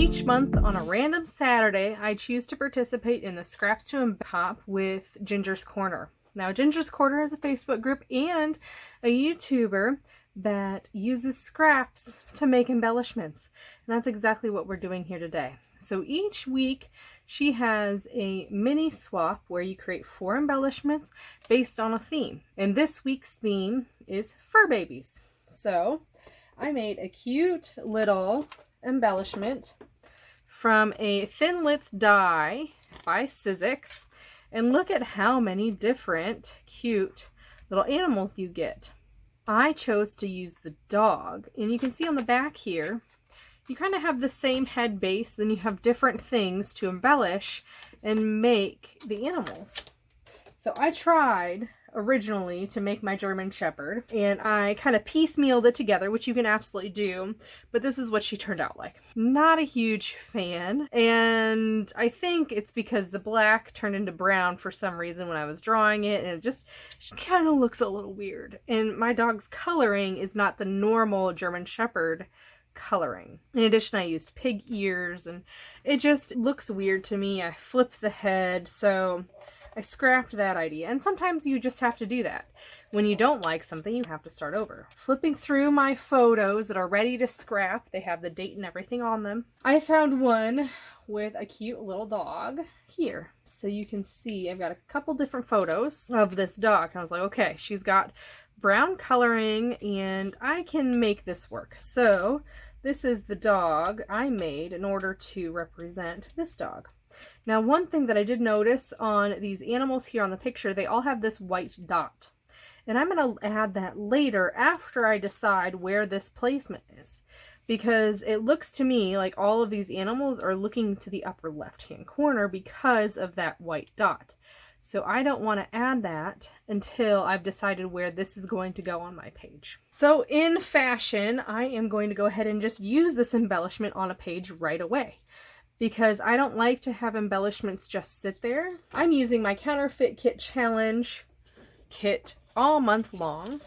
Each month on a random Saturday, I choose to participate in the Scraps to Embellishments with Ginger's Corner. Now, Ginger's Corner is a Facebook group and a YouTuber that uses scraps to make embellishments. And that's exactly what we're doing here today. So each week, she has a mini swap where you create 4 embellishments based on a theme. And this week's theme is fur babies. So I made a cute little embellishment from a Thinlits die by Sizzix. And look at how many different cute little animals you get. I chose to use the dog, and you can see on the back here, you kind of have the same head base, then you have different things to embellish and make the animals. So I tried originally to make my German Shepherd, and I kind of piecemealed it together, which you can absolutely do, but this is what she turned out like. Not a huge fan, and I think it's because the black turned into brown for some reason when I was drawing it, and it just kind of looks a little weird. And my dog's coloring is not the normal German Shepherd coloring. In addition, I used pig ears, and it just looks weird to me. I flipped the head, so I scrapped that idea. And sometimes you just have to do that. When you don't like something, you have to start over. Flipping through my photos that are ready to scrap, they have the date and everything on them. I found one with a cute little dog here. So you can see I've got a couple different photos of this dog. And I was like, okay, she's got brown coloring and I can make this work. So this is the dog I made in order to represent this dog. Now, one thing that I did notice on these animals here on the picture, they all have this white dot. And I'm going to add that later after I decide where this placement is. Because it looks to me like all of these animals are looking to the upper left-hand corner because of that white dot. So I don't want to add that until I've decided where this is going to go on my page. So in fashion, I am going to go ahead and just use this embellishment on a page right away, because I don't like to have embellishments just sit there. I'm using my Counterfeit Kit Challenge kit all month long.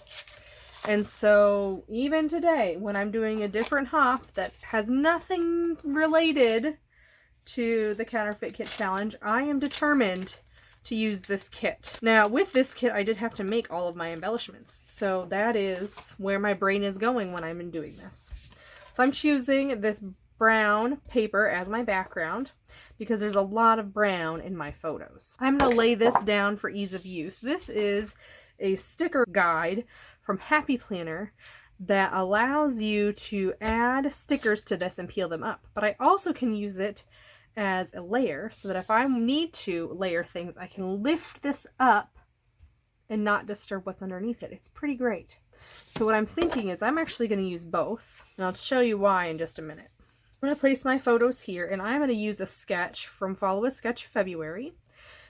And so even today, when I'm doing a different hop that has nothing related to the Counterfeit Kit Challenge, I am determined to use this kit. Now, with this kit, I did have to make all of my embellishments. So that is where my brain is going when I'm doing this. So I'm choosing this brown paper as my background because there's a lot of brown in my photos. I'm going to lay this down for ease of use. This is a sticker guide from Happy Planner that allows you to add stickers to this and peel them up. But I also can use it as a layer so that if I need to layer things, I can lift this up and not disturb what's underneath it. It's pretty great. So what I'm thinking is I'm actually going to use both, and I'll show you why in just a minute. I'm going to place my photos here, and I'm going to use a sketch from Follow a Sketch February.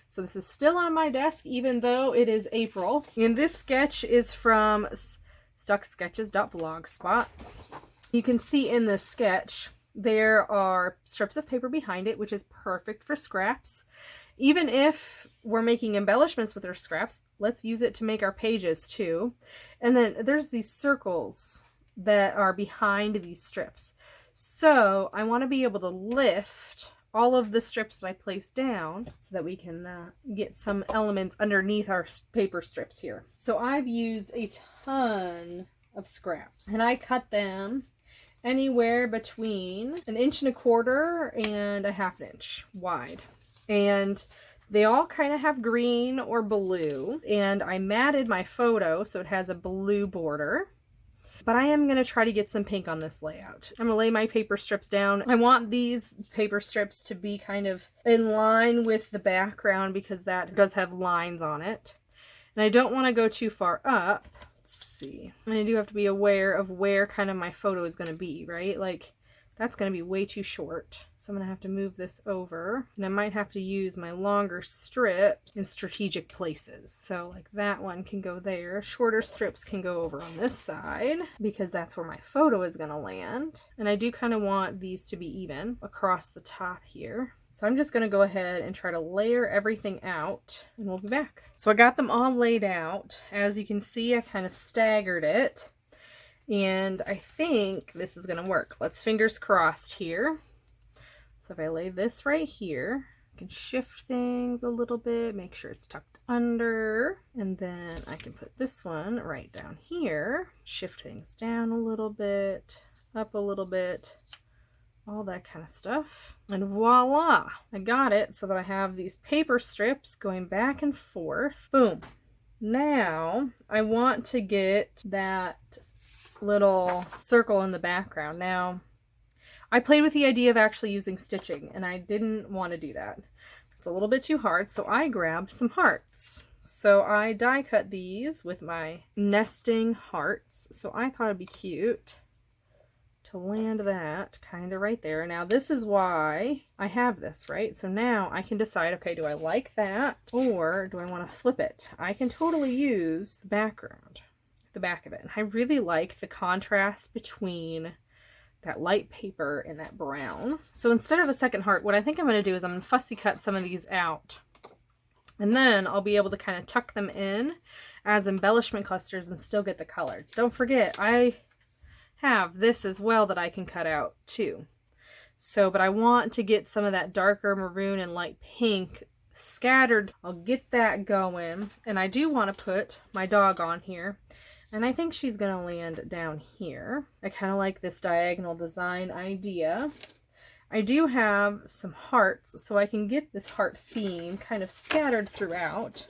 So this is still on my desk even though it is April. And this sketch is from stucksketches.blogspot. You can see in this sketch there are strips of paper behind it, which is perfect for scraps. Even if we're making embellishments with our scraps, let's use it to make our pages too. And then there's these circles that are behind these strips. So I want to be able to lift all of the strips that I placed down so that we can get some elements underneath our paper strips here. So I've used a ton of scraps, and I cut them anywhere between 1.25 inches and 1/2 inch wide. And they all kind of have green or blue, and I matted my photo so it has a blue border. But I am going to try to get some pink on this layout. I'm going to lay my paper strips down. I want these paper strips to be kind of in line with the background because that does have lines on it. And I don't want to go too far up. Let's see. And I do have to be aware of where kind of my photo is going to be, right? Like, that's going to be way too short. So I'm going to have to move this over. And I might have to use my longer strips in strategic places. So like that one can go there. Shorter strips can go over on this side because that's where my photo is going to land. And I do kind of want these to be even across the top here. So I'm just going to go ahead and try to layer everything out and we'll be back. So I got them all laid out. As you can see, I kind of staggered it. And I think this is going to work. Let's fingers crossed here. So if I lay this right here, I can shift things a little bit, make sure it's tucked under, and then I can put this one right down here, shift things down a little bit, up a little bit, all that kind of stuff. And voila, I got it so that I have these paper strips going back and forth. Boom. Now I want to get that little circle in the background. Now, I played with the idea of actually using stitching, and I didn't want to do that. It's a little bit too hard, so I grabbed some hearts. So I die cut these with my nesting hearts. So I thought it'd be cute to land that kind of right there. Now this is why I have this, right? So now I can decide, okay, do I like that or do I want to flip it? I can totally use background, the back of it. And I really like the contrast between that light paper and that brown. So instead of a second heart, what I think I'm going to do is I'm going to fussy cut some of these out. And then I'll be able to kind of tuck them in as embellishment clusters and still get the color. Don't forget, I have this as well that I can cut out too. So, but I want to get some of that darker maroon and light pink scattered. I'll get that going. And I do want to put my dog on here. And I think she's going to land down here. I kind of like this diagonal design idea. I do have some hearts, so I can get this heart theme kind of scattered throughout.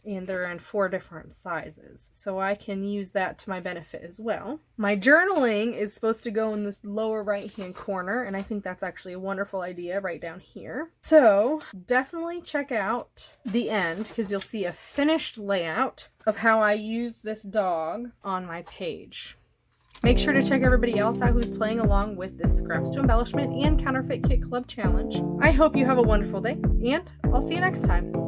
And they're in 4 different sizes, so I can use that to my benefit as well. My journaling is supposed to go in this lower right hand corner, and I think that's actually a wonderful idea right down here. So definitely check out the end, because you'll see a finished layout of how I use this dog on my page. Make sure to check everybody else out who's playing along with this Scraps to Embellishment and Counterfeit Kit Club challenge. I hope you have a wonderful day, and I'll see you next time.